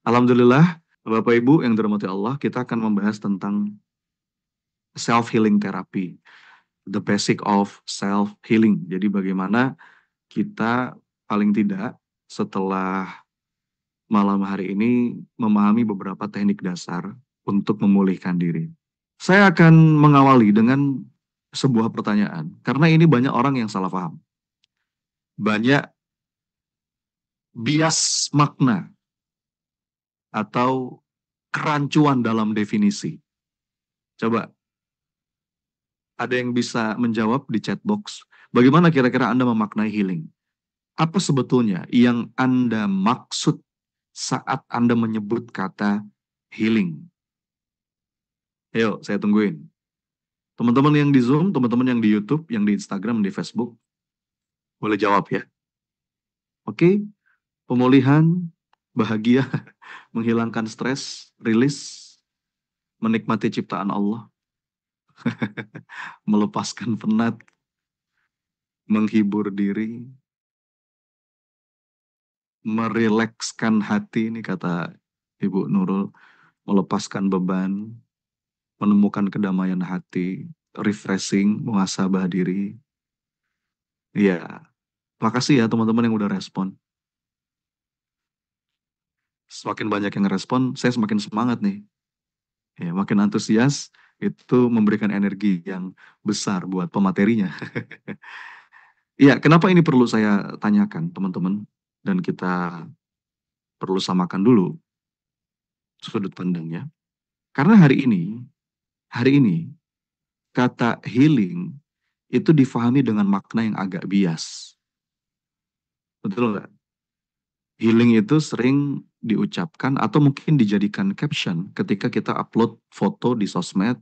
Alhamdulillah, Bapak Ibu yang dirahmati Allah, kita akan membahas tentang self-healing therapy, the basic of self-healing. Jadi bagaimana kita paling tidak setelah malam hari ini memahami beberapa teknik dasar untuk memulihkan diri. Saya akan mengawali dengan sebuah pertanyaan, karena ini banyak orang yang salah paham. Banyak bias makna atau kerancuan dalam definisi. Coba ada yang bisa menjawab di chat box. Bagaimana kira-kira Anda memaknai healing? Apa sebetulnya yang Anda maksud saat Anda menyebut kata healing? Ayo, saya tungguin. Teman-teman yang di Zoom, teman-teman yang di YouTube, yang di Instagram, di Facebook, boleh jawab ya. Oke, pemulihan, bahagia, menghilangkan stres, rilis, menikmati ciptaan Allah, melepaskan penat, menghibur diri, merilekskan hati, ini kata Ibu Nurul, melepaskan beban, menemukan kedamaian hati, refreshing, muhasabah diri. Iya, makasih ya teman-teman yang udah respon. Semakin banyak yang respon, saya semakin semangat nih. Ya, makin antusias, itu memberikan energi yang besar buat pematerinya. Iya, kenapa ini perlu saya tanyakan teman-teman? Dan kita perlu samakan dulu sudut pandangnya. Karena hari ini, kata healing itu difahami dengan makna yang agak bias. Betul nggak? Healing itu sering diucapkan atau mungkin dijadikan caption ketika kita upload foto di sosmed,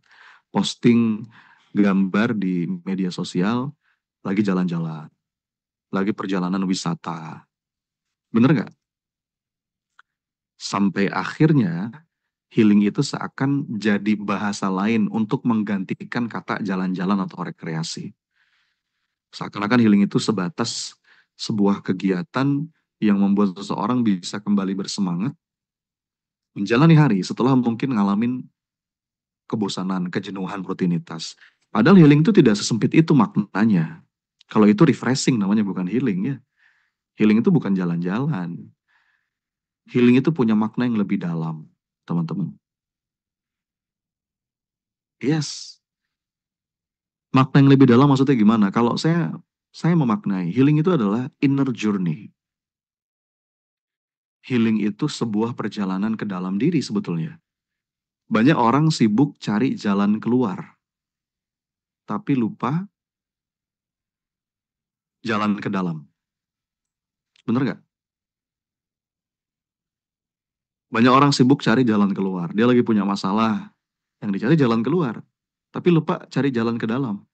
posting gambar di media sosial, lagi jalan-jalan, lagi perjalanan wisata. Bener nggak? Sampai akhirnya healing itu seakan jadi bahasa lain untuk menggantikan kata jalan-jalan atau rekreasi. Seakan-akan healing itu sebatas sebuah kegiatan yang membuat seseorang bisa kembali bersemangat menjalani hari setelah mungkin ngalamin kebosanan, kejenuhan rutinitas. Padahal healing itu tidak sesempit itu maknanya. Kalau itu refreshing namanya, bukan healing ya. Healing itu bukan jalan-jalan. Healing itu punya makna yang lebih dalam, teman-teman. Yes. Makna yang lebih dalam maksudnya gimana? Kalau saya memaknai healing itu adalah inner journey. Healing itu sebuah perjalanan ke dalam diri sebetulnya. Banyak orang sibuk cari jalan keluar, tapi lupa jalan ke dalam. Bener nggak? Banyak orang sibuk cari jalan keluar. Dia lagi punya masalah, yang dicari jalan keluar. Tapi lupa cari jalan ke dalam.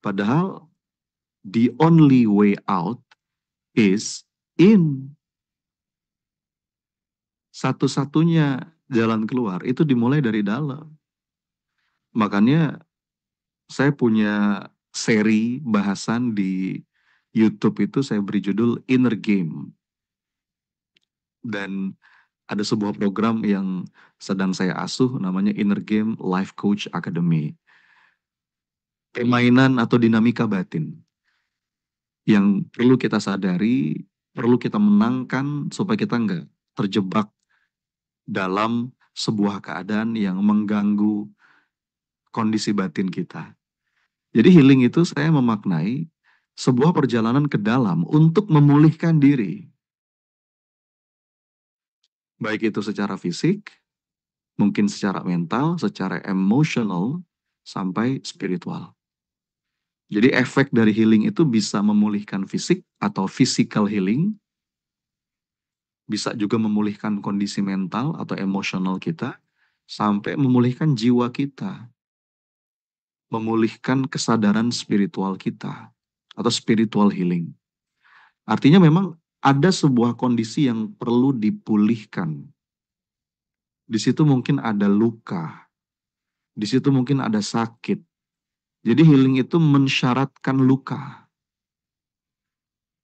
Padahal the only way out is in. Satu-satunya jalan keluar itu dimulai dari dalam. Makanya saya punya seri bahasan di YouTube itu saya beri judul Inner Game. Dan ada sebuah program yang sedang saya asuh namanya Inner Game Life Coach Academy. Permainan atau dinamika batin yang perlu kita sadari, perlu kita menangkan supaya kita nggak terjebak dalam sebuah keadaan yang mengganggu kondisi batin kita. Jadi healing itu saya memaknai sebuah perjalanan ke dalam untuk memulihkan diri. Baik itu secara fisik, mungkin secara mental, secara emosional, sampai spiritual. Jadi efek dari healing itu bisa memulihkan fisik atau physical healing, bisa juga memulihkan kondisi mental atau emosional kita, sampai memulihkan jiwa kita, memulihkan kesadaran spiritual kita, atau spiritual healing. Artinya memang ada sebuah kondisi yang perlu dipulihkan. Di situ mungkin ada luka, di situ mungkin ada sakit. Jadi healing itu mensyaratkan luka.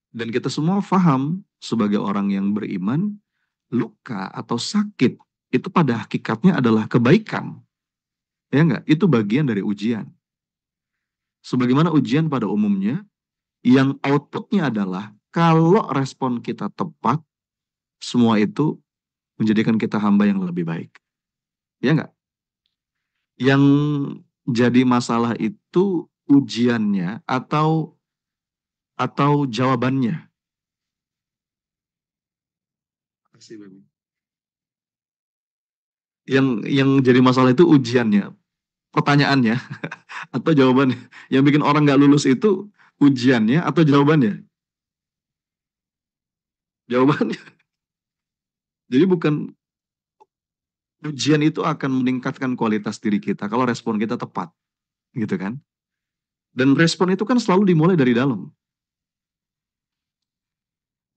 Dan kita semua paham sebagai orang yang beriman, luka atau sakit itu pada hakikatnya adalah kebaikan. Ya enggak? Itu bagian dari ujian. Sebagaimana ujian pada umumnya, yang outputnya adalah kalau respon kita tepat, semua itu menjadikan kita hamba yang lebih baik. Ya enggak? Yang jadi masalah itu ujiannya atau jawabannya. Makasih, Baby. Yang jadi masalah itu ujiannya, pertanyaannya atau jawabannya. Yang bikin orang nggak lulus itu ujiannya atau jawabannya? Jawabannya. Jadi bukan, ujian itu akan meningkatkan kualitas diri kita kalau respon kita tepat, gitu kan? Dan respon itu kan selalu dimulai dari dalam.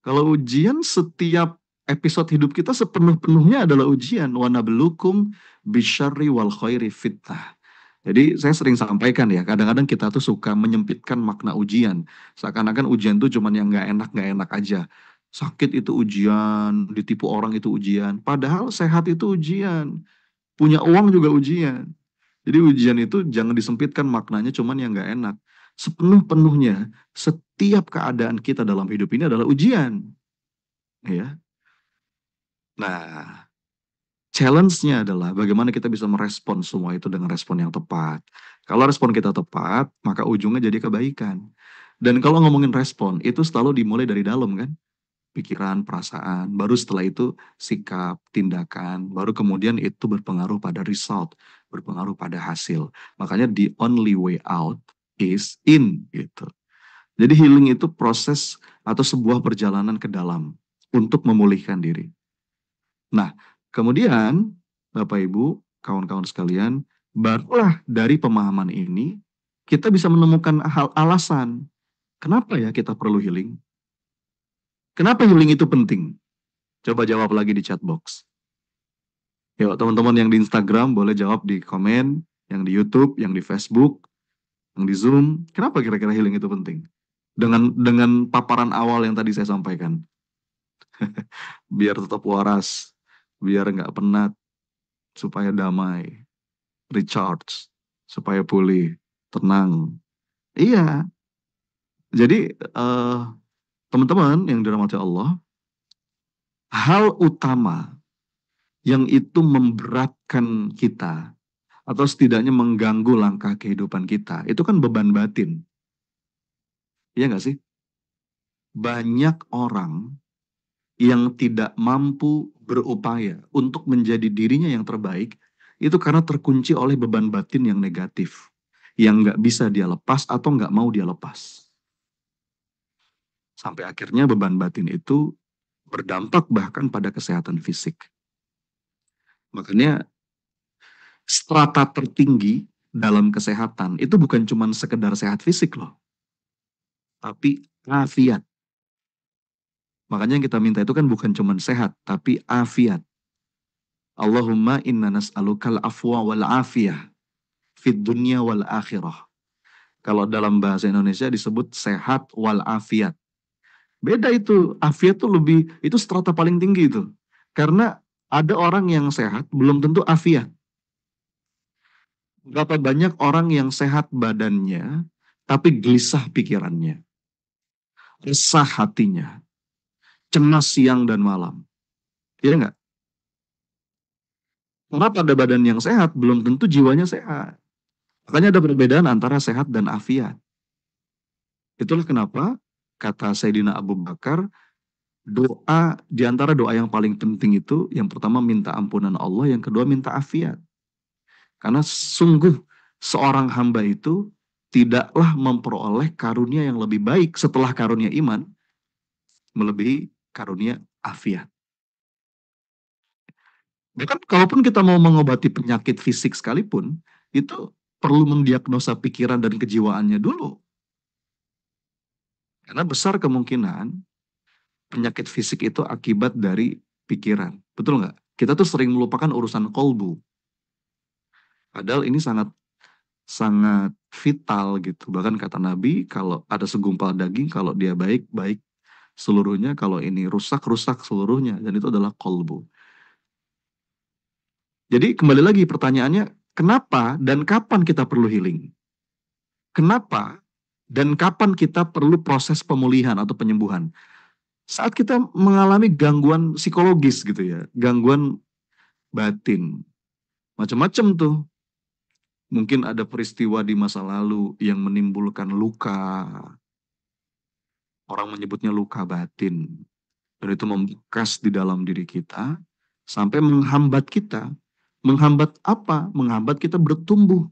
Kalau ujian, setiap episode hidup kita sepenuh-penuhnya adalah ujian. Wa nablukum bisyarri wal khairi fitnah. Jadi saya sering sampaikan ya, kadang-kadang kita tuh suka menyempitkan makna ujian. Seakan-akan ujian tuh cuman yang nggak enak aja. Sakit itu ujian, ditipu orang itu ujian. Padahal sehat itu ujian, punya uang juga ujian. Jadi ujian itu jangan disempitkan maknanya cuman yang nggak enak. Sepenuh-penuhnya, setiap keadaan kita dalam hidup ini adalah ujian. Ya. Nah, challenge-nya adalah bagaimana kita bisa merespon semua itu dengan respon yang tepat. Kalau respon kita tepat, maka ujungnya jadi kebaikan. Dan kalau ngomongin respon, itu selalu dimulai dari dalam kan? Pikiran, perasaan, baru setelah itu sikap, tindakan, baru kemudian itu berpengaruh pada result, berpengaruh pada hasil. Makanya the only way out is in gitu. Jadi healing itu proses atau sebuah perjalanan ke dalam untuk memulihkan diri. Nah, kemudian Bapak Ibu, kawan-kawan sekalian, barulah dari pemahaman ini kita bisa menemukan hal alasan kenapa ya kita perlu healing. Kenapa healing itu penting? Coba jawab lagi di chat box. Yuk, teman-teman yang di Instagram boleh jawab di komen, yang di YouTube, yang di Facebook, yang di Zoom. Kenapa kira-kira healing itu penting? Dengan paparan awal yang tadi saya sampaikan. Biar tetap waras, biar nggak penat, supaya damai, recharge, supaya pulih, tenang. Iya, jadi teman-teman yang dirahmati Allah, hal utama yang itu memberatkan kita atau setidaknya mengganggu langkah kehidupan kita, itu kan beban batin. Iya nggak sih? Banyak orang yang tidak mampu berupaya untuk menjadi dirinya yang terbaik, itu karena terkunci oleh beban batin yang negatif, yang nggak bisa dia lepas atau nggak mau dia lepas. Sampai akhirnya beban batin itu berdampak bahkan pada kesehatan fisik. Makanya strata tertinggi dalam kesehatan itu bukan cuma sekedar sehat fisik loh, tapi afiat. Makanya yang kita minta itu kan bukan cuma sehat, tapi afiat. Allahumma inna nas'alukal afwa wal afiyah fid dunya wal akhirah. Kalau dalam bahasa Indonesia disebut sehat wal afiat. Beda itu, afiat tuh lebih, itu strata paling tinggi itu. Karena ada orang yang sehat, belum tentu afiat. Berapa banyak orang yang sehat badannya, tapi gelisah pikirannya, resah hatinya, cemas siang dan malam. Iya nggak? Karena pada badan yang sehat, belum tentu jiwanya sehat. Makanya ada perbedaan antara sehat dan afiat. Itulah kenapa, kata Sayyidina Abu Bakar, doa, di antara doa yang paling penting itu, yang pertama minta ampunan Allah, yang kedua minta afiat. Karena sungguh seorang hamba itu tidaklah memperoleh karunia yang lebih baik setelah karunia iman, melebihi karunia afiat. Bahkan kalaupun kita mau mengobati penyakit fisik sekalipun, itu perlu mendiagnosa pikiran dan kejiwaannya dulu. Karena besar kemungkinan penyakit fisik itu akibat dari pikiran. Betul nggak? Kita tuh sering melupakan urusan kolbu. Padahal ini sangat vital gitu. Bahkan kata Nabi, kalau ada segumpal daging, kalau dia baik, baik. seluruhnya, kalau ini rusak, rusak seluruhnya. Dan itu adalah kolbu. Jadi kembali lagi pertanyaannya, kenapa dan kapan kita perlu healing? Kenapa dan kapan kita perlu proses pemulihan atau penyembuhan? Saat kita mengalami gangguan psikologis gitu ya, gangguan batin, macam-macam tuh. Mungkin ada peristiwa di masa lalu yang menimbulkan luka. Orang menyebutnya luka batin. Dan itu membekas di dalam diri kita sampai menghambat kita. Menghambat apa? Menghambat kita bertumbuh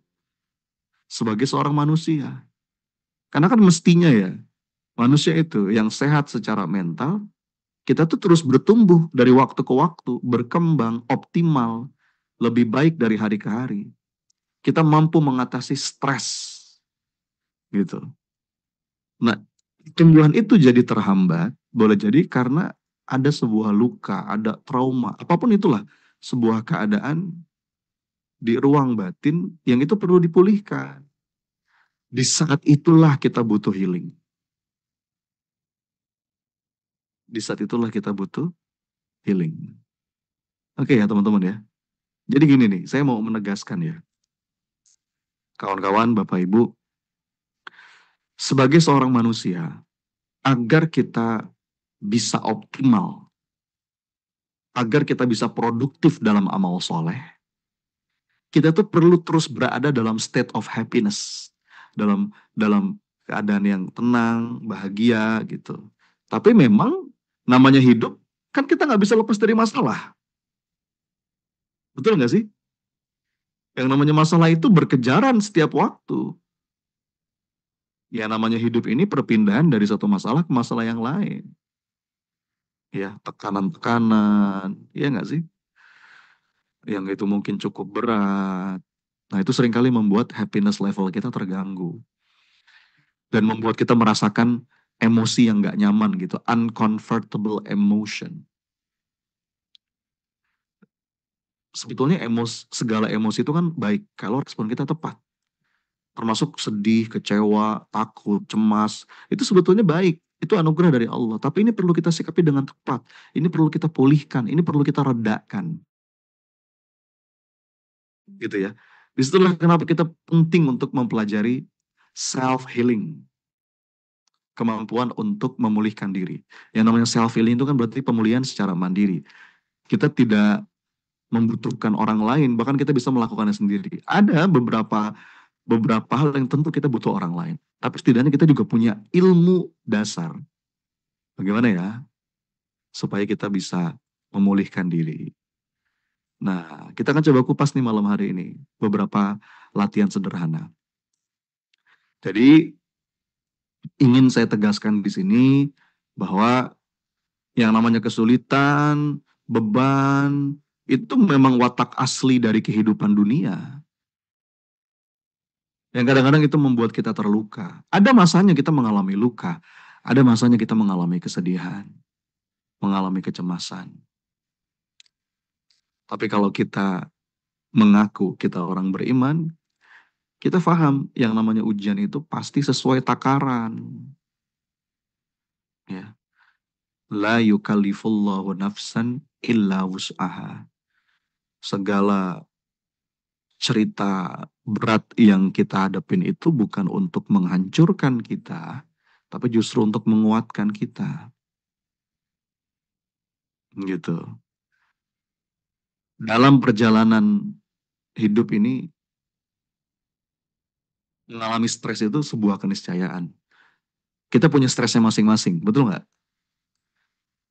sebagai seorang manusia. Karena kan mestinya ya, manusia itu yang sehat secara mental, kita tuh terus bertumbuh dari waktu ke waktu, berkembang, optimal, lebih baik dari hari ke hari. Kita mampu mengatasi stres, gitu. Nah, tumbuhan itu jadi terhambat, boleh jadi karena ada sebuah luka, ada trauma, apapun itulah, sebuah keadaan di ruang batin yang itu perlu dipulihkan. Di saat itulah kita butuh healing. Di saat itulah kita butuh healing. Oke ya teman-teman ya. Jadi gini nih, saya mau menegaskan ya. Kawan-kawan, Bapak Ibu, sebagai seorang manusia, agar kita bisa optimal, agar kita bisa produktif dalam amal soleh, kita tuh perlu terus berada dalam state of happiness, dalam dalam keadaan yang tenang, bahagia gitu. Tapi memang namanya hidup, kan kita nggak bisa lepas dari masalah. Betul nggak sih? Yang namanya masalah itu berkejaran setiap waktu. Ya namanya hidup ini perpindahan dari satu masalah ke masalah yang lain. Ya, tekanan-tekanan, ya nggak sih? Yang itu mungkin cukup berat. Nah, itu seringkali membuat happiness level kita terganggu. Dan membuat kita merasakan emosi yang nggak nyaman gitu. Uncomfortable emotion. Sebetulnya segala emosi itu kan baik kalau respon kita tepat. Termasuk sedih, kecewa, takut, cemas. Itu sebetulnya baik. Itu anugerah dari Allah. Tapi ini perlu kita sikapi dengan tepat. Ini perlu kita pulihkan. Ini perlu kita redakan. Gitu ya. Disitulah kenapa kita penting untuk mempelajari self-healing. Kemampuan untuk memulihkan diri. Yang namanya self-healing itu kan berarti pemulihan secara mandiri. Kita tidak membutuhkan orang lain, bahkan kita bisa melakukannya sendiri. Ada beberapa hal yang tentu kita butuh orang lain. Tapi setidaknya kita juga punya ilmu dasar. Bagaimana ya? Supaya kita bisa memulihkan diri. Nah, kita akan coba kupas nih malam hari ini. Beberapa latihan sederhana. Jadi, ingin saya tegaskan di sini bahwa yang namanya kesulitan, beban, itu memang watak asli dari kehidupan dunia. Yang kadang-kadang itu membuat kita terluka. Ada masanya kita mengalami luka. Ada masanya kita mengalami kesedihan. Mengalami kecemasan. Tapi kalau kita mengaku kita orang beriman, kita paham yang namanya ujian itu pasti sesuai takaran. Ya. La yukallifullahu nafsan illa wus'aha. Segala cerita berat yang kita hadapin itu bukan untuk menghancurkan kita, tapi justru untuk menguatkan kita. Gitu. Dalam perjalanan hidup ini, mengalami stres itu sebuah keniscayaan. Kita punya stresnya masing-masing, betul nggak?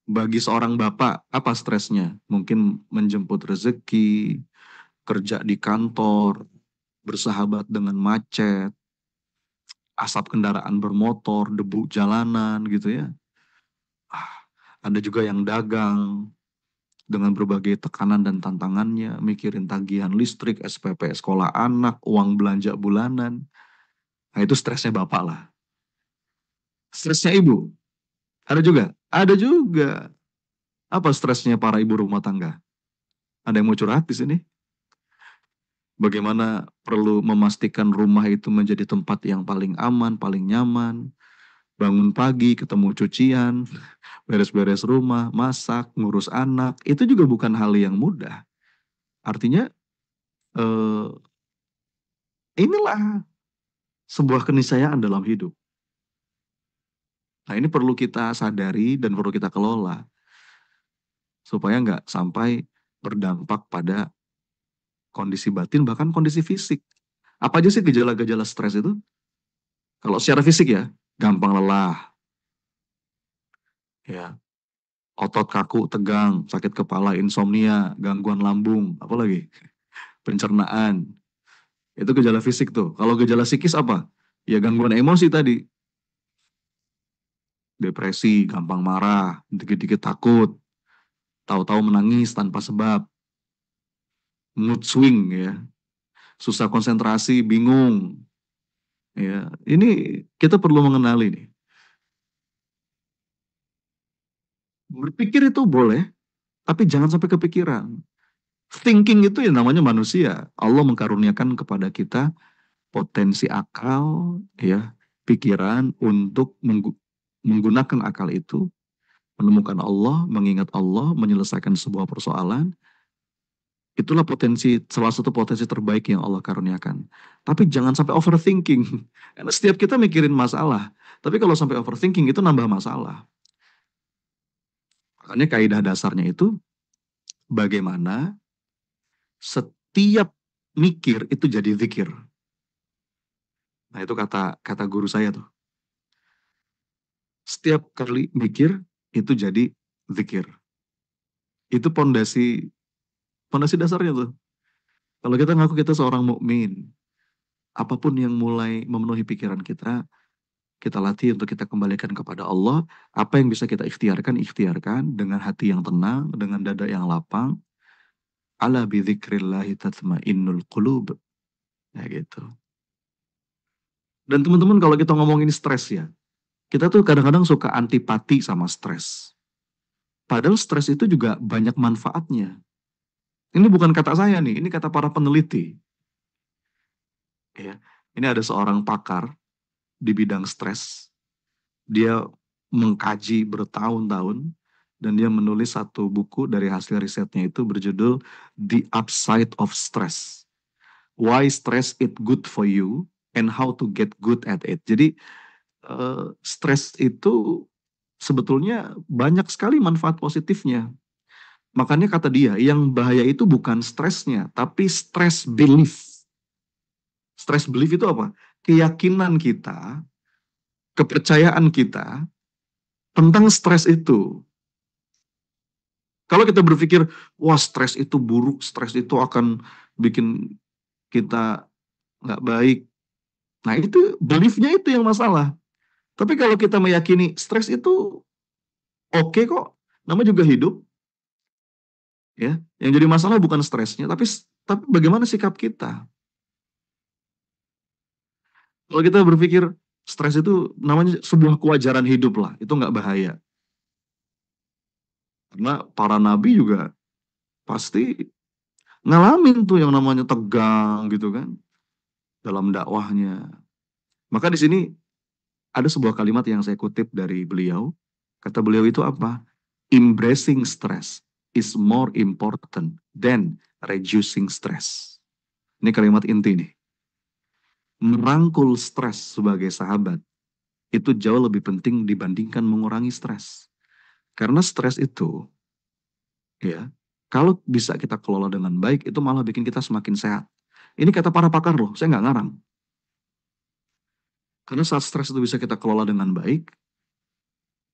Bagi seorang bapak, apa stresnya? Mungkin menjemput rezeki, kerja di kantor, bersahabat dengan macet, asap kendaraan bermotor, debu jalanan gitu ya. Ada juga yang dagang dengan berbagai tekanan dan tantangannya, mikirin tagihan listrik, SPP sekolah anak, uang belanja bulanan. Nah itu stresnya bapak lah. Stresnya ibu, ada juga? Ada juga. Apa stresnya para ibu rumah tangga? Ada yang mau curhat di sini? Bagaimana perlu memastikan rumah itu menjadi tempat yang paling aman, paling nyaman. Bangun pagi, ketemu cucian, beres-beres rumah, masak, ngurus anak, itu juga bukan hal yang mudah. Artinya, eh, inilah sebuah keniscayaan dalam hidup. Nah, ini perlu kita sadari dan perlu kita kelola supaya nggak sampai berdampak pada kondisi batin bahkan kondisi fisik. Apa aja sih gejala-gejala stres itu? Kalau secara fisik ya, gampang lelah, ya, otot kaku, tegang, sakit kepala, insomnia, gangguan lambung, apalagi pencernaan. Itu gejala fisik tuh. Kalau gejala psikis apa? Ya gangguan emosi tadi, depresi, gampang marah, dikit-dikit takut, tahu-tahu menangis tanpa sebab, mood swing ya, susah konsentrasi, bingung. Ya, ini kita perlu mengenali nih. Berpikir itu boleh, tapi jangan sampai kepikiran. Thinking itu ya namanya manusia. Allah mengkaruniakan kepada kita potensi akal, ya, pikiran untuk menggunakan akal itu, menemukan Allah, mengingat Allah, menyelesaikan sebuah persoalan. Itulah potensi, salah satu potensi terbaik yang Allah karuniakan. Tapi jangan sampai overthinking. Karena setiap kita mikirin masalah. Tapi kalau sampai overthinking itu nambah masalah. Makanya kaidah dasarnya itu bagaimana setiap mikir itu jadi zikir. Nah, itu kata kata guru saya tuh. Setiap kali mikir itu jadi zikir. Itu pondasi dasarnya tuh. Kalau kita ngaku kita seorang mukmin, apapun yang mulai memenuhi pikiran kita latih untuk kita kembalikan kepada Allah. Apa yang bisa kita ikhtiarkan, ikhtiarkan dengan hati yang tenang, dengan dada yang lapang. Ala bidzikrillahi tatmainnul qulub. Ya gitu. Dan teman-teman kalau kita ngomongin stres ya, kita tuh kadang-kadang suka antipati sama stres. Padahal stres itu juga banyak manfaatnya. Ini bukan kata saya nih, ini kata para peneliti. Ya, ini ada seorang pakar di bidang stres. Dia mengkaji bertahun-tahun dan dia menulis satu buku dari hasil risetnya itu berjudul The Upside of Stress. Why Stress is Good for You and How to Get Good at It. Jadi stres itu sebetulnya banyak sekali manfaat positifnya. Makanya kata dia, yang bahaya itu bukan stresnya, tapi stress belief. Stress belief itu apa? Keyakinan kita, kepercayaan kita tentang stres itu. Kalau kita berpikir, wah stres itu buruk, stres itu akan bikin kita nggak baik. Nah itu beliefnya itu yang masalah. Tapi kalau kita meyakini stres itu oke kok, namanya juga hidup, ya. Yang jadi masalah bukan stresnya, tapi bagaimana sikap kita. Kalau kita berpikir stres itu namanya sebuah kewajaran hidup lah, itu nggak bahaya. Karena para nabi juga pasti ngalamin tuh yang namanya tegang gitu kan dalam dakwahnya. Maka di sini ada sebuah kalimat yang saya kutip dari beliau. Kata beliau itu apa? Embracing stress is more important than reducing stress. Ini kalimat inti nih. Merangkul stres sebagai sahabat itu jauh lebih penting dibandingkan mengurangi stres. Karena stres itu, ya, kalau bisa kita kelola dengan baik, itu malah bikin kita semakin sehat. Ini kata para pakar loh, saya nggak ngarang. Karena saat stres itu bisa kita kelola dengan baik,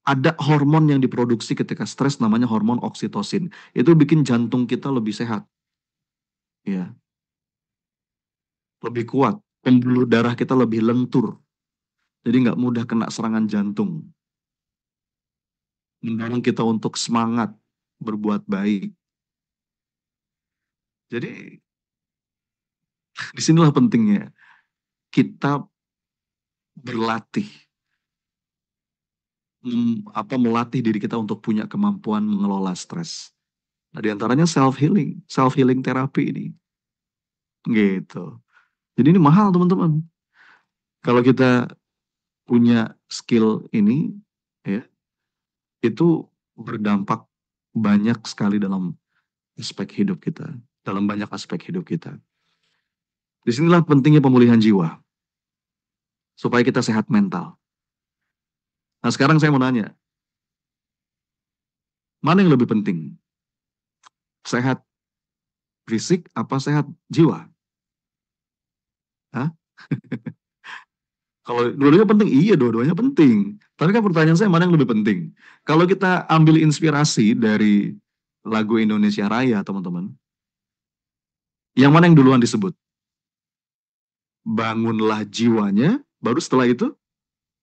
ada hormon yang diproduksi ketika stres namanya hormon oksitosin. Itu bikin jantung kita lebih sehat, ya, lebih kuat. Pembuluh darah kita lebih lentur, jadi nggak mudah kena serangan jantung. Mendorong kita untuk semangat, berbuat baik. Jadi disinilah pentingnya kita berlatih, melatih diri kita untuk punya kemampuan mengelola stres. Nah, di antaranya self healing terapi ini, gitu. Jadi ini mahal teman-teman. Kalau kita punya skill ini ya itu berdampak banyak sekali dalam aspek hidup kita, dalam banyak aspek hidup kita. Disinilah pentingnya pemulihan jiwa, supaya kita sehat mental. Nah sekarang saya mau nanya, mana yang lebih penting? Sehat fisik apa sehat jiwa? Hah? Kalau dua-duanya penting, iya dua-duanya penting. Tapi kan pertanyaan saya mana yang lebih penting? Kalau kita ambil inspirasi dari lagu Indonesia Raya, teman-teman, yang mana yang duluan disebut? Bangunlah jiwanya, baru setelah itu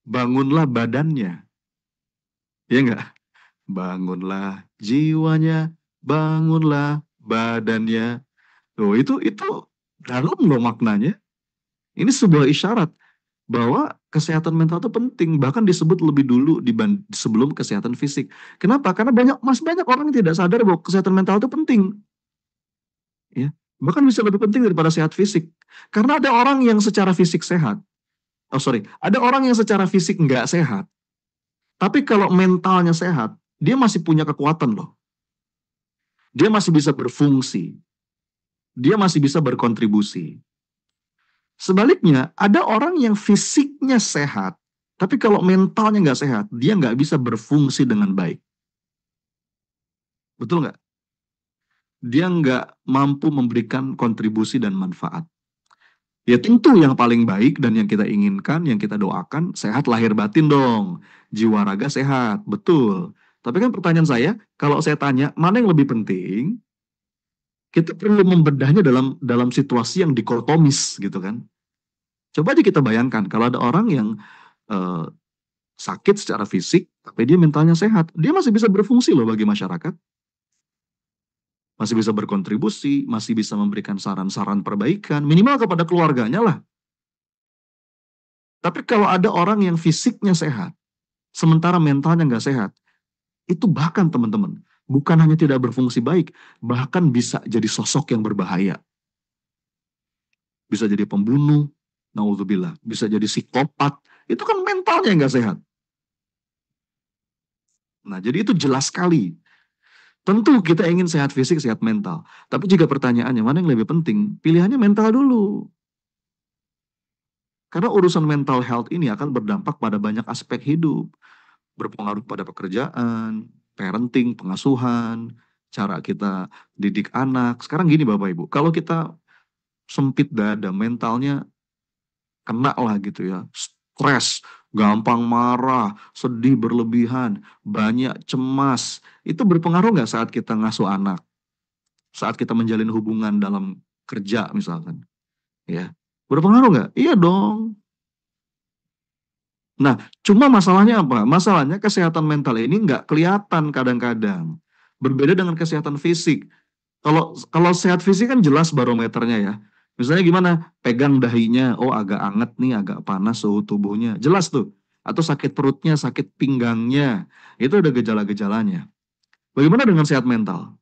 bangunlah badannya. Iya nggak? Bangunlah jiwanya, bangunlah badannya. Loh, itu dalam loh maknanya. Ini sebuah isyarat bahwa kesehatan mental itu penting, bahkan disebut lebih dulu sebelum kesehatan fisik. Kenapa? Karena masih banyak orang yang tidak sadar bahwa kesehatan mental itu penting. Ya, bahkan bisa lebih penting daripada sehat fisik. Karena ada orang yang secara fisik sehat. Oh sorry, ada orang yang secara fisik nggak sehat. Tapi kalau mentalnya sehat, dia masih punya kekuatan loh. Dia masih bisa berfungsi. Dia masih bisa berkontribusi. Sebaliknya, ada orang yang fisiknya sehat, tapi kalau mentalnya nggak sehat, dia nggak bisa berfungsi dengan baik. Betul nggak? Dia nggak mampu memberikan kontribusi dan manfaat. Ya tentu yang paling baik dan yang kita inginkan, yang kita doakan, sehat lahir batin dong. Jiwa raga sehat, betul. Tapi kan pertanyaan saya, kalau saya tanya, mana yang lebih penting? Kita perlu membedahnya dalam situasi yang dikotomis gitu kan. Coba aja kita bayangkan, kalau ada orang yang eh, sakit secara fisik, tapi dia mentalnya sehat, dia masih bisa berfungsi loh bagi masyarakat. Masih bisa berkontribusi, masih bisa memberikan saran-saran perbaikan, minimal kepada keluarganya lah. Tapi kalau ada orang yang fisiknya sehat, sementara mentalnya nggak sehat, itu bahkan teman-teman, bukan hanya tidak berfungsi baik, bahkan bisa jadi sosok yang berbahaya. Bisa jadi pembunuh, naudzubillah, bisa jadi psikopat, itu kan mentalnya yang nggak sehat. Nah, jadi itu jelas sekali. Tentu kita ingin sehat fisik, sehat mental. Tapi jika pertanyaannya mana yang lebih penting, pilihannya mental dulu. Karena urusan mental health ini akan berdampak pada banyak aspek hidup. Berpengaruh pada pekerjaan, parenting, pengasuhan, cara kita didik anak. Sekarang gini Bapak Ibu, kalau kita sempit dada, mentalnya kena lah gitu ya. Stres, gampang marah, sedih berlebihan, banyak cemas. Itu berpengaruh nggak saat kita ngasuh anak? Saat kita menjalin hubungan dalam kerja misalkan, ya berpengaruh nggak? Iya dong. Nah, cuma masalahnya apa? Masalahnya kesehatan mental ini nggak kelihatan kadang-kadang. Berbeda dengan kesehatan fisik. Kalau kalau sehat fisik kan jelas barometernya ya. Misalnya gimana? Pegang dahinya, oh agak anget nih, agak panas suhu tubuhnya. Jelas tuh. Atau sakit perutnya, sakit pinggangnya. Itu ada gejala-gejalanya. Bagaimana dengan sehat mental?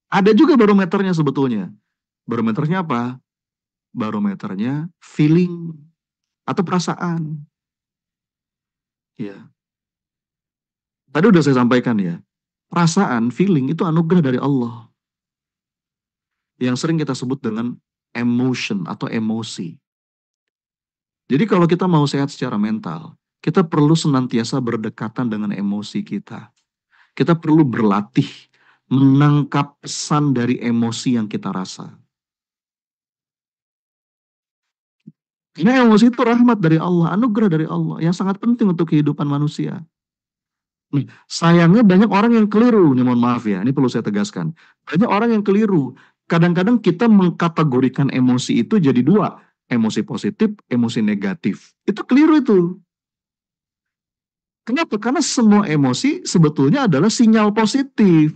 Ada juga barometernya sebetulnya. Barometernya apa? Barometernya feeling atau perasaan. Ya. Tadi udah saya sampaikan ya. Perasaan, feeling itu anugerah dari Allah. Yang sering kita sebut dengan emotion atau emosi. Jadi kalau kita mau sehat secara mental, kita perlu senantiasa berdekatan dengan emosi kita. Kita perlu berlatih menangkap pesan dari emosi yang kita rasa. Karena emosi itu rahmat dari Allah, anugerah dari Allah yang sangat penting untuk kehidupan manusia. Nih, sayangnya banyak orang yang keliru, nih mohon maaf ya, ini perlu saya tegaskan. Banyak orang yang keliru. Kadang-kadang kita mengkategorikan emosi itu jadi dua, emosi positif, emosi negatif. Itu keliru itu. Kenapa? Karena semua emosi sebetulnya adalah sinyal positif.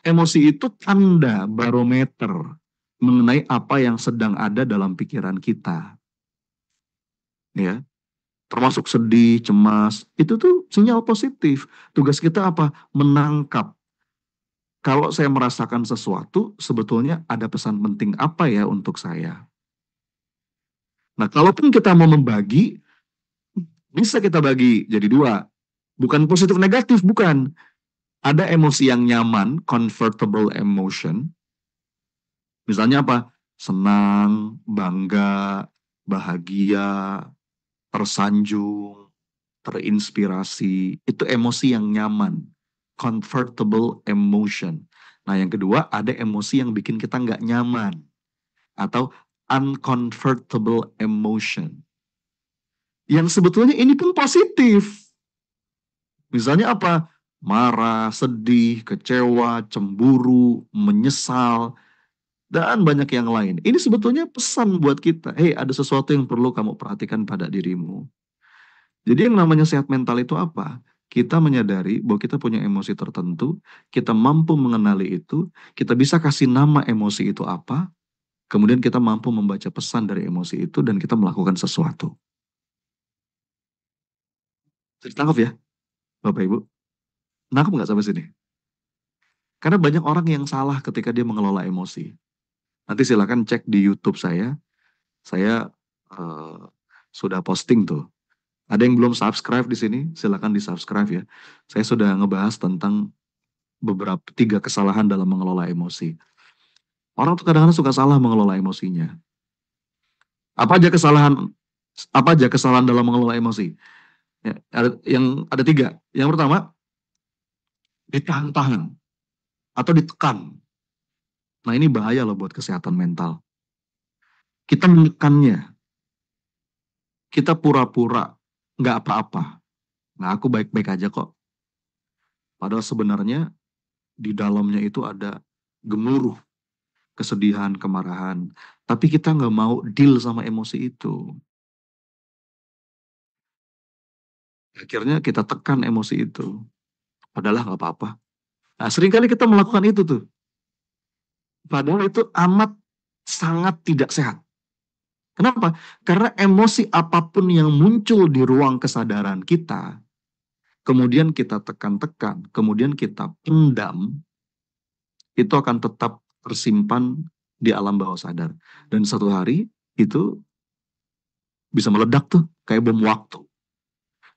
Emosi itu tanda barometer mengenai apa yang sedang ada dalam pikiran kita. Ya, termasuk sedih, cemas, itu tuh sinyal positif. Tugas kita apa? Menangkap. Kalau saya merasakan sesuatu, sebetulnya ada pesan penting apa ya untuk saya. Nah, kalaupun kita mau membagi, Bisa kita bagi jadi dua. Bukan positif negatif, bukan. Ada emosi yang nyaman, comfortable emotion. Misalnya apa? Senang, bangga, bahagia, tersanjung, terinspirasi. Itu emosi yang nyaman. Comfortable emotion. Nah, yang kedua, ada emosi yang bikin kita nggak nyaman. Atau uncomfortable emotion. Yang sebetulnya ini pun positif. Misalnya apa? Marah, sedih, kecewa, cemburu, menyesal, dan banyak yang lain. Ini sebetulnya pesan buat kita. Hei, ada sesuatu yang perlu kamu perhatikan pada dirimu. Jadi yang namanya sehat mental itu apa? Kita menyadari bahwa kita punya emosi tertentu, kita mampu mengenali itu, kita bisa kasih nama emosi itu apa, kemudian kita mampu membaca pesan dari emosi itu, dan kita melakukan sesuatu. Ditangkap ya, Bapak Ibu? Nangkep nggak sampai sini? Karena banyak orang yang salah ketika dia mengelola emosi. Nanti silakan cek di YouTube saya eh, sudah posting tuh. Ada yang belum subscribe di sini, silakan di subscribe ya. Saya sudah ngebahas tentang beberapa 3 kesalahan dalam mengelola emosi. Orang tuh kadang-kadang suka salah mengelola emosinya. Apa aja kesalahan? Apa aja kesalahan dalam mengelola emosi? Ya, ada 3. Yang pertama, ditahan-tahan atau ditekan. Nah ini bahaya loh buat kesehatan mental. Kita menekannya, kita pura-pura nggak apa-apa. Nah aku baik-baik aja kok. Padahal sebenarnya di dalamnya itu ada gemuruh, kesedihan, kemarahan. Tapi kita nggak mau deal sama emosi itu. Akhirnya kita tekan emosi itu. Padahal nggak apa-apa. Nah, seringkali kita melakukan itu tuh. Padahal itu amat sangat tidak sehat. Kenapa? Karena emosi apapun yang muncul di ruang kesadaran kita, kemudian kita tekan-tekan, kemudian kita pendam, itu akan tetap tersimpan di alam bawah sadar. Dan satu hari itu bisa meledak tuh, kayak bom waktu.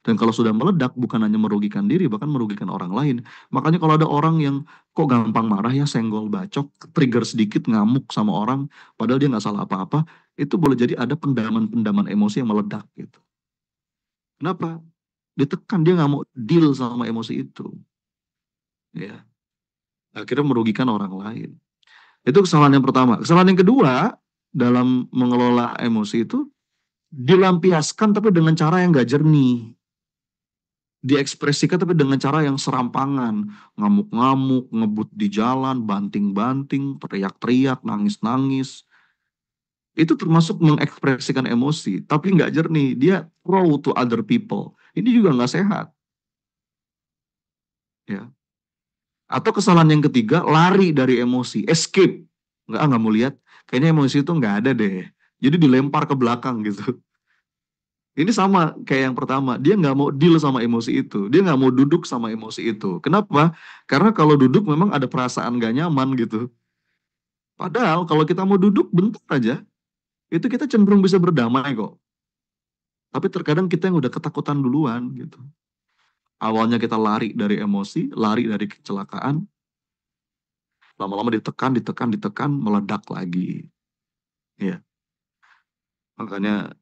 Dan kalau sudah meledak, bukan hanya merugikan diri, bahkan merugikan orang lain. Makanya kalau ada orang yang kok gampang marah ya, senggol bacok, trigger sedikit, ngamuk sama orang, padahal dia nggak salah apa-apa, itu boleh jadi ada pendaman-pendaman emosi yang meledak gitu. Kenapa? Ditekan, dia nggak mau deal sama emosi itu. Ya, akhirnya merugikan orang lain. Itu kesalahan yang pertama. Kesalahan yang kedua, dalam mengelola emosi itu, dilampiaskan tapi dengan cara yang nggak jernih, diekspresikan tapi dengan cara yang serampangan, ngamuk-ngamuk, ngebut di jalan, banting-banting, teriak-teriak, nangis-nangis. Itu termasuk mengekspresikan emosi, tapi nggak jernih. Dia throw to other people. Ini juga nggak sehat. Ya. Atau kesalahan yang ketiga, lari dari emosi, escape. Nggak mau lihat, kayaknya emosi itu nggak ada deh. Jadi dilempar ke belakang gitu. Ini sama kayak yang pertama, dia nggak mau deal sama emosi itu, dia nggak mau duduk sama emosi itu. Kenapa? Karena kalau duduk memang ada perasaan nggak nyaman gitu. Padahal kalau kita mau duduk bentar aja, itu kita cenderung bisa berdamai kok. Tapi terkadang kita yang udah ketakutan duluan gitu. Awalnya kita lari dari emosi, lari dari kecelakaan, lama-lama ditekan, ditekan, ditekan, meledak lagi. Ya, makanya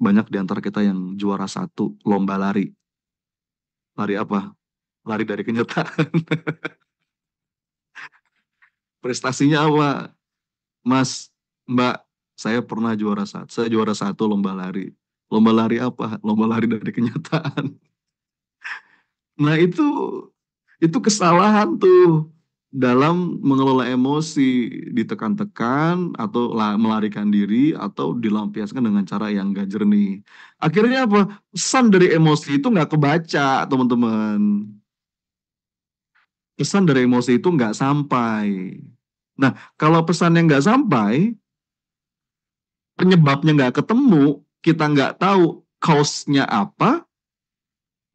banyak di antara kita yang juara 1 lomba lari. Lari apa? Lari dari kenyataan. Prestasinya apa? Mas, Mbak, saya pernah juara 1. Saya juara 1 lomba lari. Lomba lari apa? Lomba lari dari kenyataan. Nah itu kesalahan tuh dalam mengelola emosi, ditekan-tekan atau melarikan diri atau dilampiaskan dengan cara yang gak jernih. Akhirnya apa? Pesan dari emosi itu nggak kebaca, teman-teman. Pesan dari emosi itu nggak sampai. Nah, kalau pesan yang nggak sampai, penyebabnya nggak ketemu, kita nggak tahu cause-nya apa,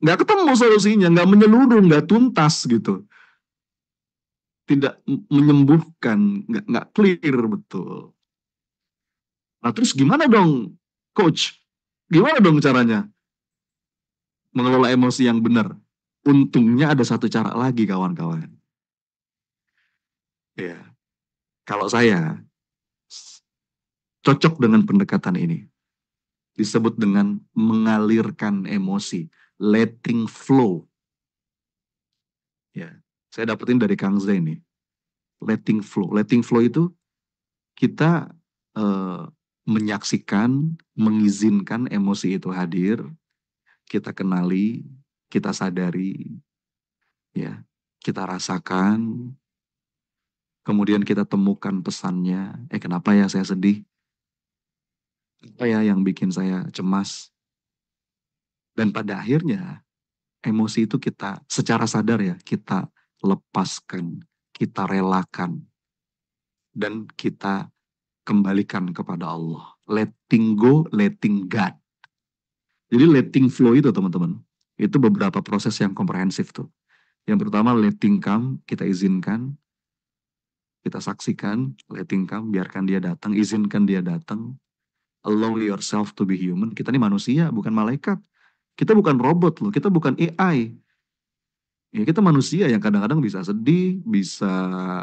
nggak ketemu solusinya, nggak menyeluruh, nggak tuntas gitu, tidak menyembuhkan, nggak clear betul. Nah terus gimana dong, coach? Gimana dong caranya? mengelola emosi yang benar. Untungnya ada satu cara lagi kawan-kawan. Ya, kalau saya cocok dengan pendekatan ini. Disebut dengan mengalirkan emosi, letting flow. Ya, saya dapetin dari Kang Zain nih, letting flow. Letting flow itu kita eh, menyaksikan, mengizinkan emosi itu hadir, kita kenali, kita sadari, ya, kita rasakan, kemudian kita temukan pesannya. Kenapa ya saya sedih? Apa ya yang bikin saya cemas? Dan pada akhirnya emosi itu kita secara sadar ya, kita lepaskan, kita relakan, dan kita kembalikan kepada Allah. Letting go, letting God. Jadi letting flow itu teman-teman, itu beberapa proses yang komprehensif tuh. Yang pertama letting come, kita izinkan, kita saksikan, letting come, biarkan dia datang, izinkan dia datang. Allow yourself to be human. Kita ini manusia, bukan malaikat. Kita bukan robot loh, kita bukan AI. Ya kita manusia yang kadang-kadang bisa sedih, bisa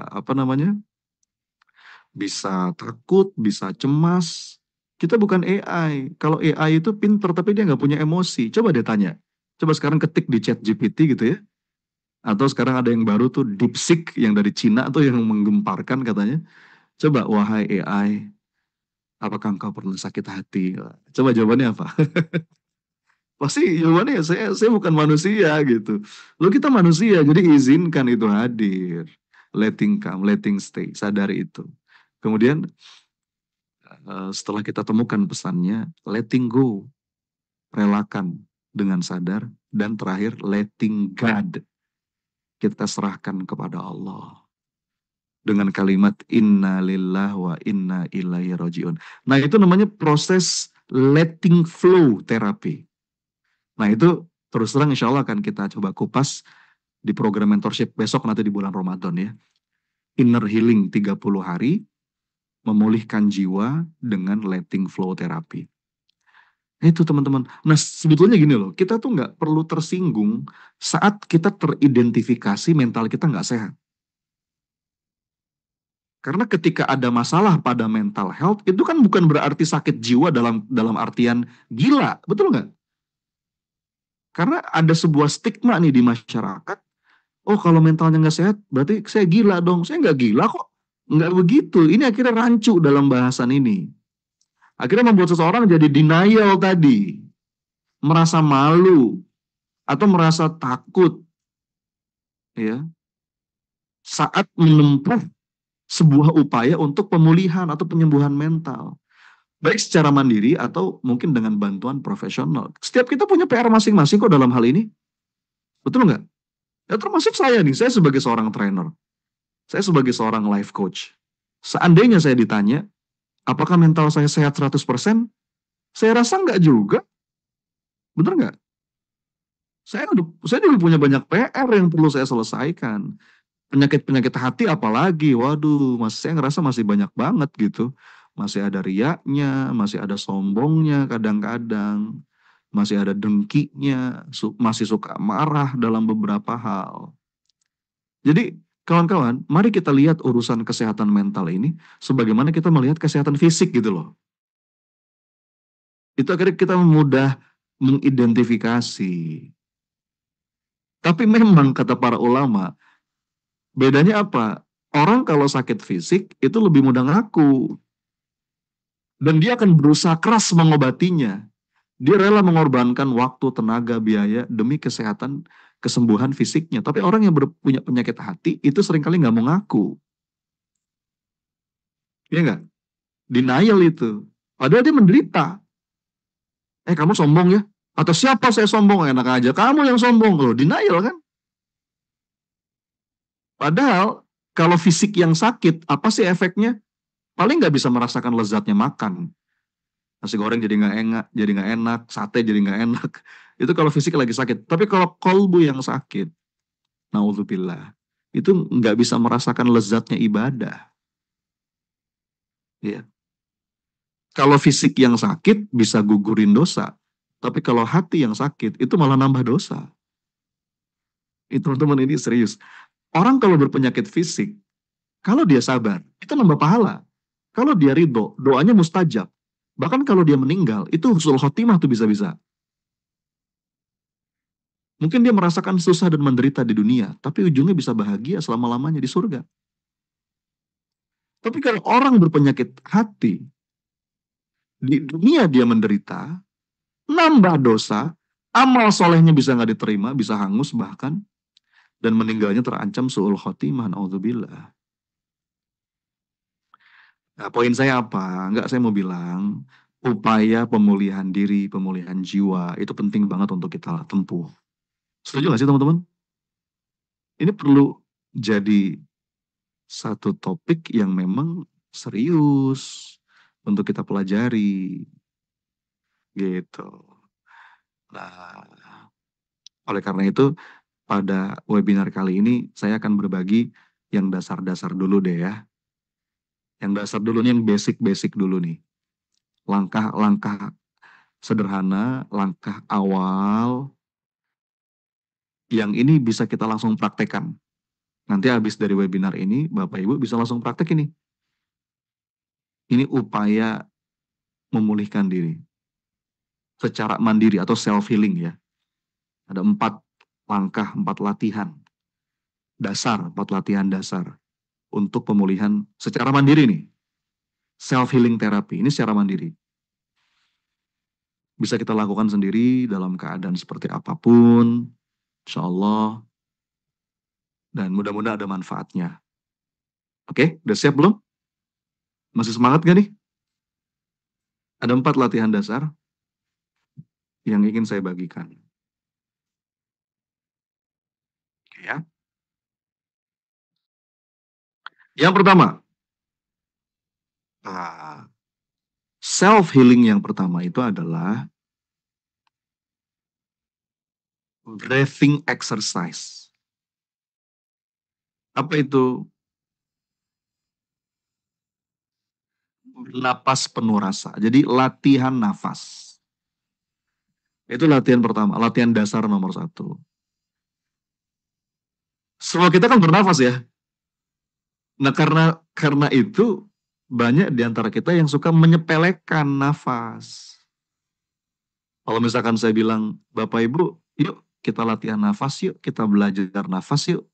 apa namanya, bisa takut, bisa cemas. Kita bukan AI. Kalau AI itu pinter tapi dia nggak punya emosi. Coba dia tanya. Coba sekarang ketik di chat GPT gitu ya. Atau sekarang ada yang baru tuh DeepSeek yang dari Cina tuh yang menggemparkan katanya. Coba wahai AI, apakah engkau pernah sakit hati? Coba jawabannya apa? Pasti jawabannya ya saya bukan manusia gitu. Lo kita manusia, jadi izinkan itu hadir. Letting come, letting stay, sadari itu. Kemudian setelah kita temukan pesannya, letting go, relakan dengan sadar. Dan terakhir, letting God, kita serahkan kepada Allah. Dengan kalimat inna lillah wa inna ilaihi rajiun. Nah itu namanya proses letting flow terapi. Nah itu terus terang insya Allah akan kita coba kupas di program mentorship besok nanti di bulan Ramadan ya. Inner healing 30 hari, memulihkan jiwa dengan letting flow terapi. Itu teman-teman. Nah sebetulnya gini loh, kita tuh nggak perlu tersinggung saat kita teridentifikasi mental kita nggak sehat. Karena ketika ada masalah pada mental health, itu kan bukan berarti sakit jiwa dalam artian gila, betul nggak? Karena ada sebuah stigma nih di masyarakat, oh kalau mentalnya nggak sehat, berarti saya gila dong. Saya nggak gila kok. Nggak begitu. Ini akhirnya rancu dalam bahasan ini. Akhirnya membuat seseorang jadi denial tadi. Merasa malu. Atau merasa takut. Ya, saat menempuh sebuah upaya untuk pemulihan atau penyembuhan mental. Baik secara mandiri atau mungkin dengan bantuan profesional. Setiap kita punya PR masing-masing kok dalam hal ini. Betul nggak? Ya termasuk saya nih, saya sebagai seorang trainer. Saya sebagai seorang life coach. Seandainya saya ditanya, apakah mental saya sehat 100%? Saya rasa nggak juga. Bener nggak? Saya juga punya banyak PR yang perlu saya selesaikan. Penyakit-penyakit hati apalagi, waduh, saya ngerasa masih banyak banget gitu. Masih ada riaknya, masih ada sombongnya kadang-kadang. Masih ada dengkinya, masih suka marah dalam beberapa hal. Jadi kawan-kawan, mari kita lihat urusan kesehatan mental ini sebagaimana kita melihat kesehatan fisik gitu loh. Itu akhirnya kita mudah mengidentifikasi. Tapi memang kata para ulama, bedanya apa? Orang kalau sakit fisik itu lebih mudah ngaku. Dan dia akan berusaha keras mengobatinya. Dia rela mengorbankan waktu, tenaga, biaya demi kesehatan, kesembuhan fisiknya. Tapi orang yang punya penyakit hati itu seringkali nggak mau ngaku. Iya nggak? Denial itu. Padahal dia menderita. Kamu sombong ya? Atau siapa saya sombong? Enak aja. Kamu yang sombong. Loh, denial kan? Padahal kalau fisik yang sakit, apa sih efeknya? Paling nggak bisa merasakan lezatnya makan. Nasi goreng jadi nggak enak, sate jadi nggak enak. Itu kalau fisik lagi sakit. Tapi kalau kolbu yang sakit, naudzubillah, itu nggak bisa merasakan lezatnya ibadah. Ya. Kalau fisik yang sakit bisa gugurin dosa, Tapi kalau hati yang sakit, itu malah nambah dosa. Itu teman-teman ini serius. Orang kalau berpenyakit fisik, kalau dia sabar, itu nambah pahala. Kalau dia ridho, doanya mustajab. Bahkan kalau dia meninggal, itu husnul khotimah tuh bisa-bisa. Mungkin dia merasakan susah dan menderita di dunia, tapi ujungnya bisa bahagia selama-lamanya di surga. Tapi kalau orang berpenyakit hati, di dunia dia menderita, nambah dosa, amal solehnya bisa nggak diterima, bisa hangus bahkan, dan meninggalnya terancam su'ul khotimah, naudzubillah. Nah, poin saya apa? Enggak, saya mau bilang, upaya pemulihan diri, pemulihan jiwa, itu penting banget untuk kita tempuh. Setuju nggak sih teman-teman? Ini perlu jadi satu topik yang memang serius untuk kita pelajari, gitu. Nah, oleh karena itu, pada webinar kali ini, saya akan berbagi yang dasar-dasar dulu deh ya. Yang dasar dulu nih, yang basic-basic dulu nih. Langkah-langkah sederhana, langkah awal, yang ini bisa kita langsung praktekkan. Nanti habis dari webinar ini, Bapak Ibu bisa langsung praktek ini. Ini upaya memulihkan diri secara mandiri atau self-healing ya. Ada 4 langkah, 4 latihan dasar, 4 latihan dasar untuk pemulihan secara mandiri nih. Self-healing terapi, ini secara mandiri. Bisa kita lakukan sendiri dalam keadaan seperti apapun, insya Allah, dan mudah-mudahan ada manfaatnya. Oke, udah siap belum? Masih semangat gak nih? Ada 4 latihan dasar yang ingin saya bagikan. Ya. Yang pertama, self-healing yang pertama itu adalah breathing exercise. Apa itu? Napas penuh rasa. Jadi latihan nafas. Itu latihan pertama, latihan dasar nomor 1. Semua kita kan bernafas ya. Nah, karena itu banyak di antara kita yang suka menyepelekan nafas. Kalau misalkan saya bilang, Bapak Ibu, yuk kita latihan nafas yuk, kita belajar nafas yuk.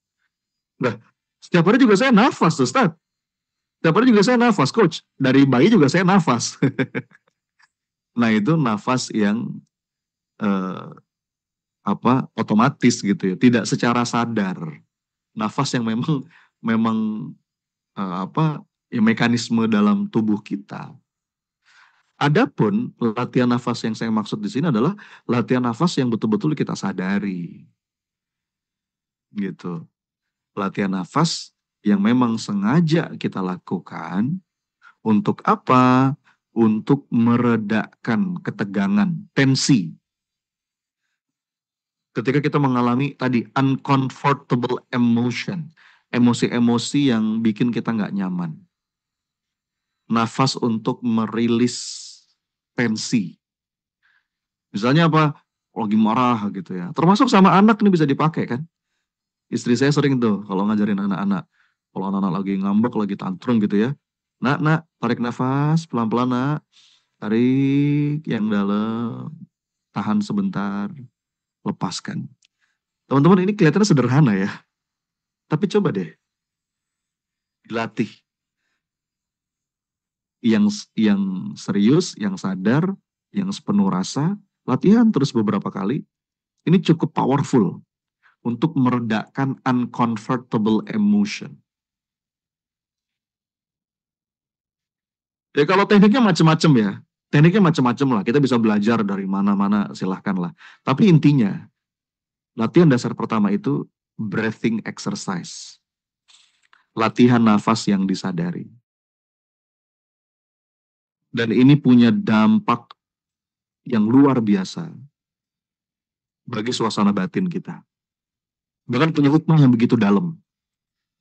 Nah, setiap hari juga saya nafas, Ustaz. Setiap hari juga saya nafas, Coach. Dari bayi juga saya nafas. Nah, itu nafas yang eh, otomatis gitu ya, tidak secara sadar. Nafas yang memang memang ya mekanisme dalam tubuh kita. Adapun latihan nafas yang saya maksud di sini adalah latihan nafas yang betul-betul kita sadari. Gitu. Latihan nafas yang memang sengaja kita lakukan untuk apa? Untuk meredakan ketegangan, tensi. Ketika kita mengalami tadi uncomfortable emotion, emosi-emosi yang bikin kita nggak nyaman. Nafas untuk merilis tensi. Misalnya apa? Lagi marah gitu ya. Termasuk sama anak nih bisa dipakai kan. Istri saya sering tuh kalau ngajarin anak-anak. Kalau anak-anak lagi ngambek, lagi tantrum gitu ya. Nak, tarik nafas pelan-pelan nak. Tarik yang dalam. Tahan sebentar. Lepaskan. Teman-teman ini kelihatannya sederhana ya. Tapi coba deh. Dilatih. Yang serius, yang sadar, yang sepenuh rasa. Latihan terus beberapa kali. Ini cukup powerful untuk meredakan uncomfortable emotion. Ya kalau tekniknya macam-macam ya. Tekniknya macam-macam lah. Kita bisa belajar dari mana-mana, silahkan lah. Tapi intinya, latihan dasar pertama itu breathing exercise. Latihan nafas yang disadari. Dan ini punya dampak yang luar biasa bagi suasana batin kita. Bahkan punya hikmah yang begitu dalam.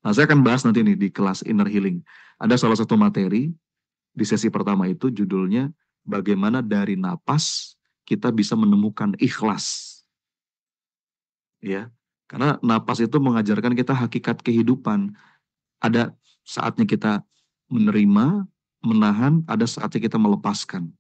Nah, saya akan bahas nanti nih di kelas Inner Healing. Ada salah satu materi di sesi pertama itu judulnya bagaimana dari napas kita bisa menemukan ikhlas. Ya, karena napas itu mengajarkan kita hakikat kehidupan. Ada saatnya kita menerima, menahan, ada saatnya kita melepaskan.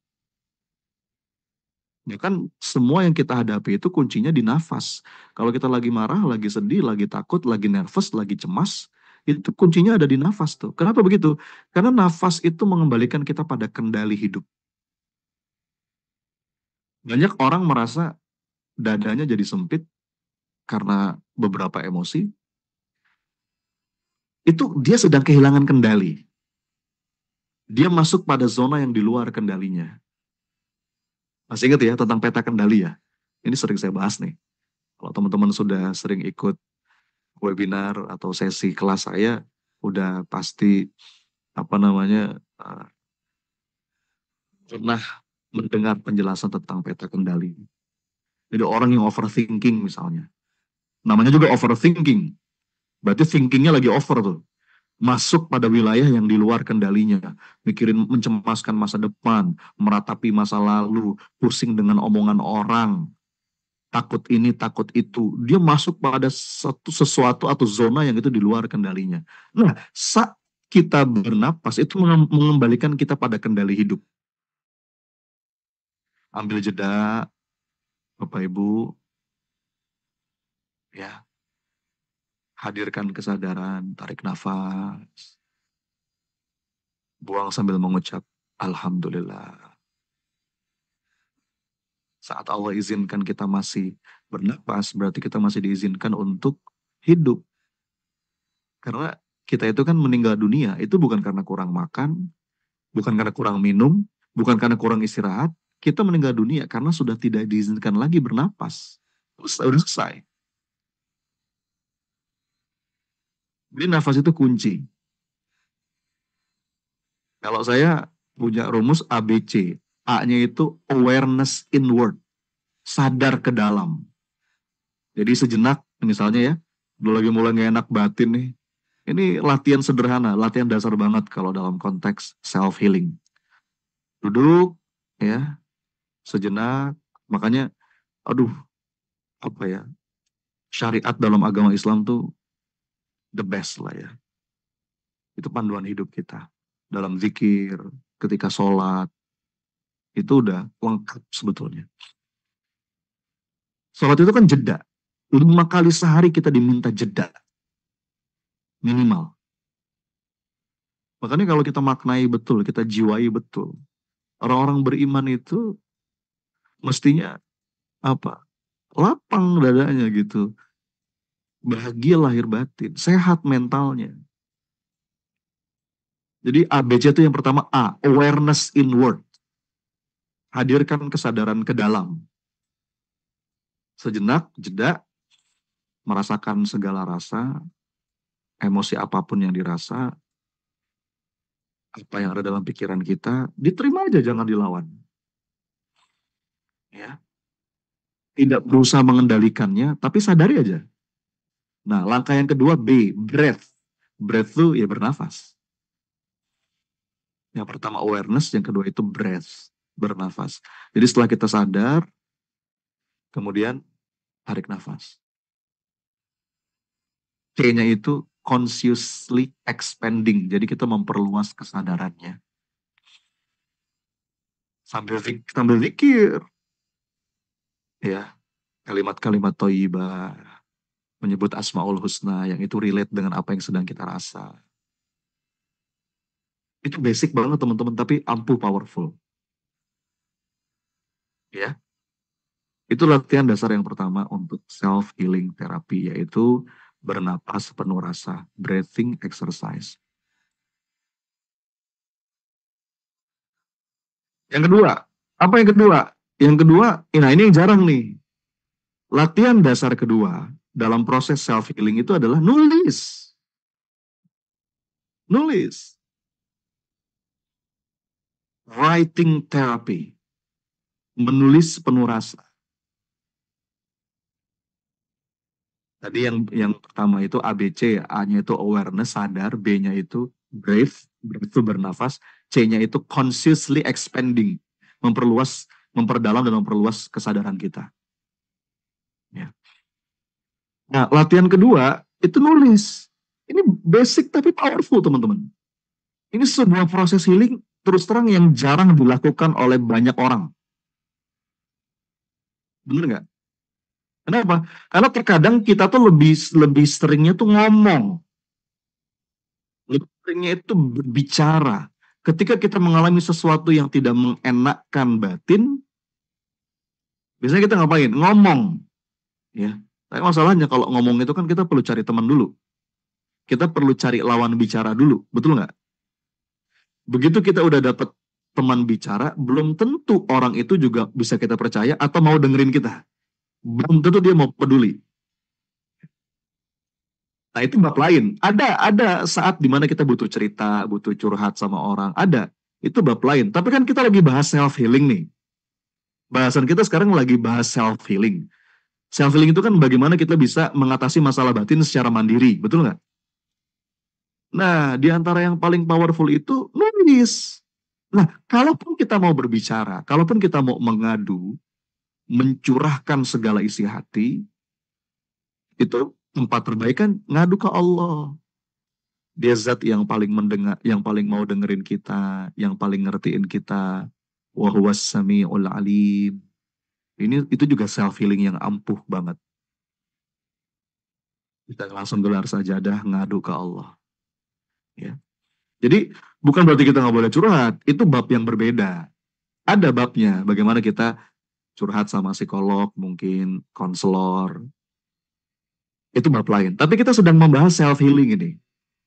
Ya kan semua yang kita hadapi itu kuncinya di nafas. Kalau kita lagi marah, lagi sedih, lagi takut, lagi nervous, lagi cemas, itu kuncinya ada di nafas tuh. Kenapa begitu? Karena nafas itu mengembalikan kita pada kendali hidup. Banyak orang merasa dadanya jadi sempit karena beberapa emosi, itu dia sedang kehilangan kendali. Dia masuk pada zona yang di luar kendalinya. Masih ingat ya tentang peta kendali ya? Ini sering saya bahas nih. Kalau teman-teman sudah sering ikut webinar atau sesi kelas saya, udah pasti apa namanya pernah mendengar penjelasan tentang peta kendali. Jadi orang yang overthinking misalnya, namanya juga overthinking. Berarti thinkingnya lagi over tuh. Masuk pada wilayah yang di luar kendalinya, mikirin mencemaskan masa depan, meratapi masa lalu, pusing dengan omongan orang, takut ini, takut itu. Dia masuk pada sesuatu atau zona yang itu di luar kendalinya. Nah, saat kita bernapas itu mengembalikan kita pada kendali hidup. Ambil jeda, Bapak Ibu, ya, hadirkan kesadaran, tarik nafas, buang sambil mengucap Alhamdulillah. Saat Allah izinkan kita masih bernapas, berarti kita masih diizinkan untuk hidup. Karena kita itu kan meninggal dunia, itu bukan karena kurang makan, bukan karena kurang minum, bukan karena kurang istirahat. Kita meninggal dunia karena sudah tidak diizinkan lagi bernapas. Sudah selesai. Jadi nafas itu kunci. Kalau saya punya rumus ABC. A-nya itu awareness inward. Sadar ke dalam. Jadi sejenak, misalnya ya, lagi mulai gak enak batin nih. Ini latihan sederhana, latihan dasar banget kalau dalam konteks self-healing. Duduk, ya, sejenak. Makanya, aduh, apa ya, syariat dalam agama Islam tuh the best lah ya. Itu panduan hidup kita. Dalam zikir, ketika sholat, itu udah lengkap sebetulnya. Sholat itu kan jeda. 5 kali sehari kita diminta jeda. Minimal. Makanya kalau kita maknai betul, kita jiwai betul. Orang-orang beriman itu mestinya apa? Lapang dadanya gitu. Bahagia lahir batin, sehat mentalnya. Jadi ABC itu yang pertama A, awareness inward. Hadirkan kesadaran ke dalam. Sejenak, jeda, merasakan segala rasa, emosi apapun yang dirasa, apa yang ada dalam pikiran kita, diterima aja, jangan dilawan. Ya. Tidak berusaha mengendalikannya, tapi sadari aja. Nah, langkah yang kedua B, breath. Breath itu ya bernafas. Yang pertama awareness, yang kedua itu breath, bernafas. Jadi setelah kita sadar, kemudian tarik nafas. C-nya itu consciously expanding. Jadi kita memperluas kesadarannya. Sambil zikir. Ya, kalimat-kalimat thayyibah, menyebut Asmaul Husna yang itu relate dengan apa yang sedang kita rasa. Itu basic banget teman-teman, tapi ampuh powerful. Ya, itu latihan dasar yang pertama untuk self-healing terapi, yaitu bernapas penuh rasa, breathing exercise. Yang kedua, apa yang kedua? Yang kedua, nah ini yang jarang nih. Latihan dasar kedua dalam proses self-healing itu adalah nulis. Nulis. Writing therapy. Menulis penuh rasa. Tadi yang pertama itu ABC, A-nya itu awareness, sadar, B-nya itu breathe, breathe itu bernafas, C-nya itu consciously expanding, memperluas memperdalam dan memperluas kesadaran kita. Ya. Nah, latihan kedua itu nulis. Ini basic tapi powerful, teman-teman. Ini sebuah proses healing terus terang yang jarang dilakukan oleh banyak orang. Bener nggak? Kenapa? Karena terkadang kita tuh lebih lebih seringnya tuh ngomong, lebih seringnya itu berbicara. Ketika kita mengalami sesuatu yang tidak mengenakkan batin, biasanya kita ngapain? Ngomong, ya. Tapi masalahnya kalau ngomong itu kan kita perlu cari teman dulu. Kita perlu cari lawan bicara dulu, betul nggak? Begitu kita udah dapet teman bicara, belum tentu orang itu juga bisa kita percaya atau mau dengerin kita. Belum tentu dia mau peduli. Nah, itu bab lain. Ada saat dimana kita butuh cerita, butuh curhat sama orang. Ada. Itu bab lain. Tapi kan kita lagi bahas self-healing nih. Bahasan kita sekarang lagi bahas self-healing. Self-healing itu kan bagaimana kita bisa mengatasi masalah batin secara mandiri. Betul nggak? Nah, di antara yang paling powerful itu nulis. Nah, kalaupun kita mau berbicara, kalaupun kita mau mengadu, mencurahkan segala isi hati, itu tempat terbaik kan ngadu ke Allah. Dia zat yang paling mendengar, yang paling mau dengerin kita, yang paling ngertiin kita. Wa huwas samiul alim. Ini itu juga self healing yang ampuh banget. Kita langsung gelar sajadah ngadu ke Allah. Ya. Jadi bukan berarti kita nggak boleh curhat. Itu bab yang berbeda. Ada babnya. Bagaimana kita curhat sama psikolog, mungkin konselor. Itu bab lain. Tapi kita sedang membahas self healing ini.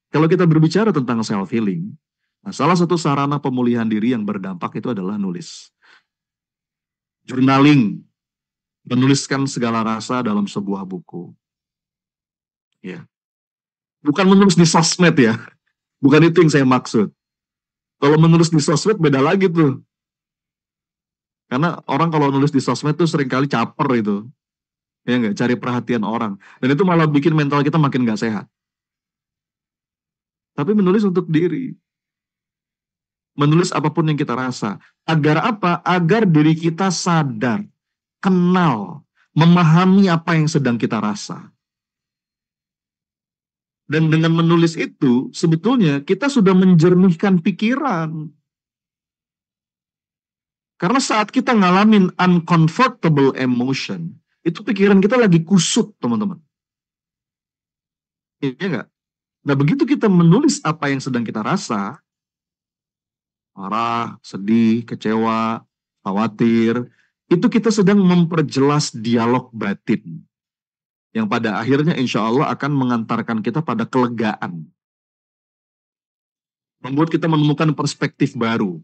Kalau kita berbicara tentang self healing, nah, salah satu sarana pemulihan diri yang berdampak itu adalah nulis. Journaling, menuliskan segala rasa dalam sebuah buku. Ya. Bukan menulis di sosmed ya. Bukan itu yang saya maksud. Kalau menulis di sosmed beda lagi tuh. Karena orang kalau nulis di sosmed tuh seringkali caper itu. Ya nggak, cari perhatian orang. Dan itu malah bikin mental kita makin nggak sehat. Tapi menulis untuk diri. Menulis apapun yang kita rasa. Agar apa? Agar diri kita sadar, kenal, memahami apa yang sedang kita rasa. Dan dengan menulis itu, sebetulnya kita sudah menjernihkan pikiran. Karena saat kita ngalamin uncomfortable emotion, itu pikiran kita lagi kusut, teman-teman. Iya nggak? Nah, begitu kita menulis apa yang sedang kita rasa, marah, sedih, kecewa, khawatir, itu kita sedang memperjelas dialog batin. Yang pada akhirnya insya Allah akan mengantarkan kita pada kelegaan. Membuat kita menemukan perspektif baru.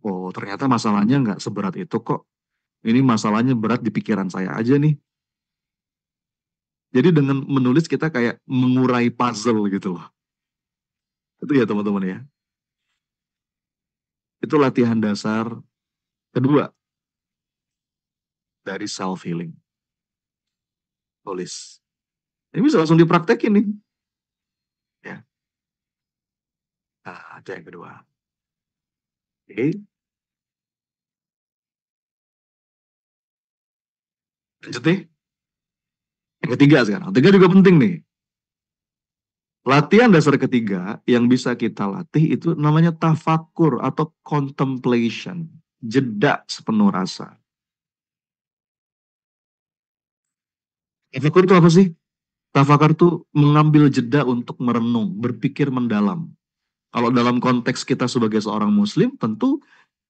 Oh, ternyata masalahnya nggak seberat itu kok. Ini masalahnya berat di pikiran saya aja nih. Jadi dengan menulis kita kayak mengurai puzzle gitu loh. Itu ya teman-teman ya. Itu latihan dasar kedua dari self-healing. Tulis. Ini bisa langsung dipraktekin nih. Ya. Nah, itu yang kedua. Oke. Lanjut nih. Yang ketiga sekarang. Ketiga juga penting nih. Latihan dasar ketiga yang bisa kita latih itu namanya tafakur atau contemplation. Jeda sepenuh rasa. Tafakur itu apa sih? Tafakur itu mengambil jeda untuk merenung, berpikir mendalam. Kalau dalam konteks kita sebagai seorang muslim, tentu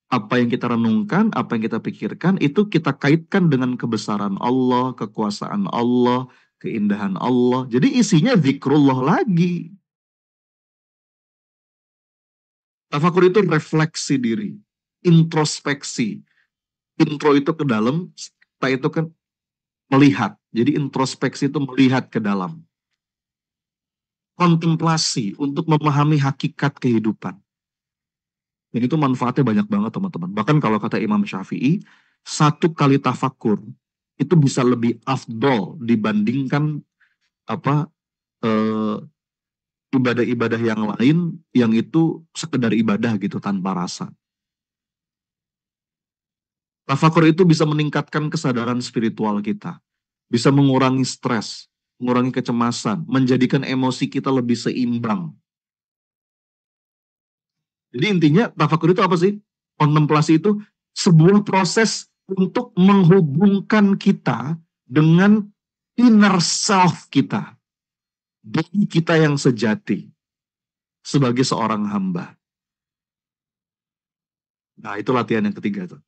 apa yang kita renungkan, apa yang kita pikirkan, itu kita kaitkan dengan kebesaran Allah, kekuasaan Allah, keindahan Allah. Jadi isinya zikrullah lagi. Tafakur itu refleksi diri, introspeksi. Intro itu ke dalam, setelah itu kan melihat. Jadi introspeksi itu melihat ke dalam. Kontemplasi untuk memahami hakikat kehidupan. Dan itu manfaatnya banyak banget teman-teman. Bahkan kalau kata Imam Syafi'i, satu kali tafakur itu bisa lebih afdol dibandingkan apa eh, ibadah-ibadah yang lain yang itu sekedar ibadah gitu tanpa rasa. Tafakur itu bisa meningkatkan kesadaran spiritual kita, bisa mengurangi stres, mengurangi kecemasan, menjadikan emosi kita lebih seimbang. Jadi intinya tafakur itu apa sih? Kontemplasi itu sebuah proses untuk menghubungkan kita dengan inner self kita, diri kita yang sejati sebagai seorang hamba. Nah, itu latihan yang ketiga tuh.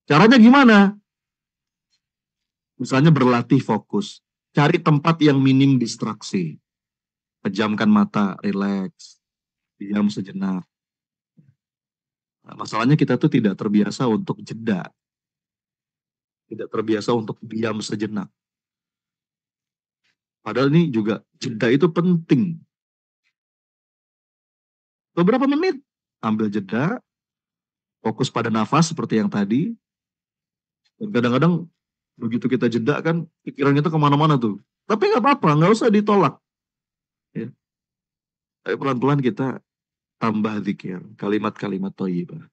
Caranya gimana? Misalnya berlatih fokus, cari tempat yang minim distraksi, pejamkan mata, rileks, diam sejenak. Nah, masalahnya kita tuh tidak terbiasa untuk jeda, tidak terbiasa untuk diam sejenak. Padahal ini juga jeda itu penting. Beberapa menit, ambil jeda, fokus pada nafas seperti yang tadi. Dan kadang-kadang begitu kita jeda kan, pikiran kita kemana-mana tuh. Tapi nggak apa-apa, nggak usah ditolak. Ya. Tapi pelan-pelan kita tambah zikir, kalimat-kalimat thayyibah.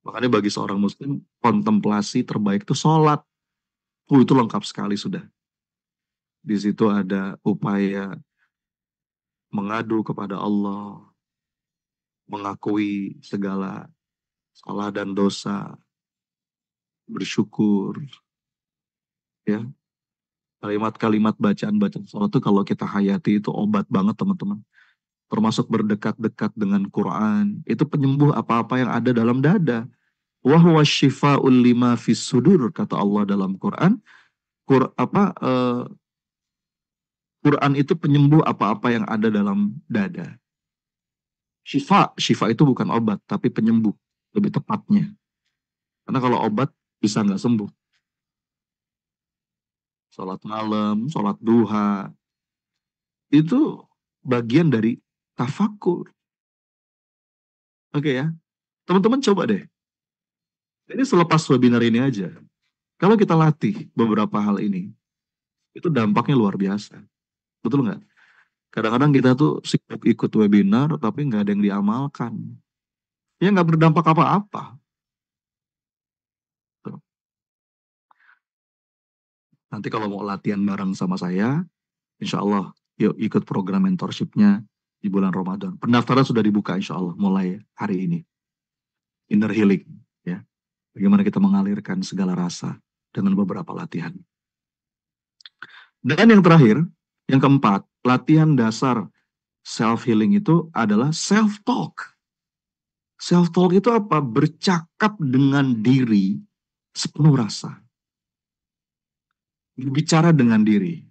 Makanya bagi seorang muslim, kontemplasi terbaik itu sholat. Itu lengkap sekali sudah. Di situ ada upaya mengadu kepada Allah, mengakui segala salah dan dosa, bersyukur, ya. Kalimat-kalimat bacaan-bacaan sholat itu kalau kita hayati itu obat banget teman-teman. Termasuk berdekat-dekat dengan Quran. Itu penyembuh apa-apa yang ada dalam dada. Wa huwa syifa'ul lima fis sudur, kata Allah dalam Quran. Quran itu penyembuh apa-apa yang ada dalam dada. Syifa itu bukan obat, tapi penyembuh, lebih tepatnya. Karena kalau obat bisa nggak sembuh. Sholat malam, sholat duha, itu bagian dari tafakur. Oke ya, teman-teman coba deh. Ini selepas webinar ini aja. Kalau kita latih beberapa hal ini, itu dampaknya luar biasa. Betul nggak? Kadang-kadang kita tuh sibuk ikut webinar, tapi nggak ada yang diamalkan. Ya nggak berdampak apa-apa. Nanti kalau mau latihan bareng sama saya, insya Allah yuk ikut program mentorshipnya di bulan Ramadan. Pendaftaran sudah dibuka insya Allah mulai hari ini. Inner healing. Ya. Bagaimana kita mengalirkan segala rasa dengan beberapa latihan. Dan yang terakhir, yang keempat, latihan dasar self-healing itu adalah self-talk. Self-talk itu apa? Bercakap dengan diri sepenuh rasa. Berbicara dengan diri.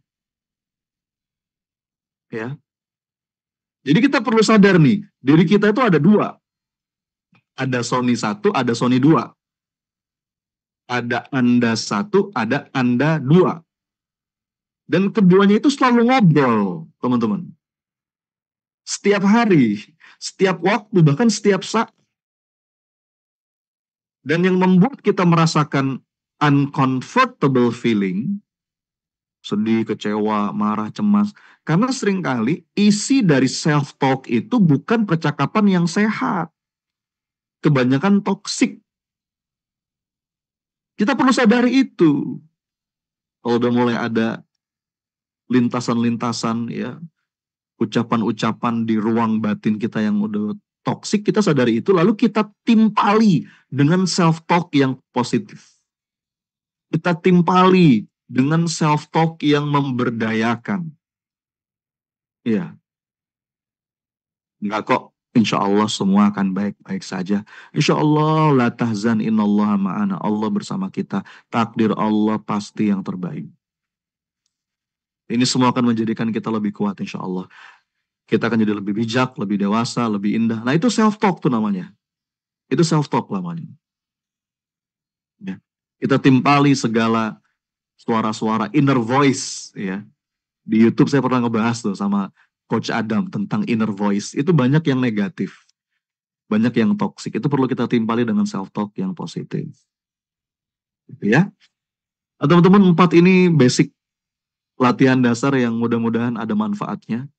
Ya. Jadi kita perlu sadar nih, diri kita itu ada dua. Ada Sony satu, ada Sony dua. Ada Anda satu, ada Anda dua. Dan keduanya itu selalu ngobrol, teman-teman. Setiap hari, setiap waktu, bahkan setiap saat. Dan yang membuat kita merasakan uncomfortable feeling, sedih, kecewa, marah, cemas, karena seringkali isi dari self-talk itu bukan percakapan yang sehat. Kebanyakan toksik. Kita perlu sadari itu. Kalau udah mulai ada lintasan-lintasan, ya, ucapan-ucapan di ruang batin kita yang udah toksik, kita sadari itu, lalu kita timpali dengan self-talk yang positif. Kita timpali dengan self-talk yang memberdayakan. Iya. Enggak kok, insya Allah semua akan baik-baik saja. Insya Allah, la tahzan innallaha ma'ana. Allah bersama kita. Takdir Allah pasti yang terbaik. Ini semua akan menjadikan kita lebih kuat insya Allah. Kita akan jadi lebih bijak, lebih dewasa, lebih indah. Nah itu self-talk tuh namanya. Itu self-talk namanya. Ya. Kita timpali segala suara-suara inner voice. Ya. Di YouTube saya pernah ngebahas tuh sama Coach Adam tentang inner voice. Itu banyak yang negatif. Banyak yang toksik. Itu perlu kita timpali dengan self-talk yang positif. Gitu ya. Nah, teman-teman, 4 ini basic latihan dasar yang mudah-mudahan ada manfaatnya.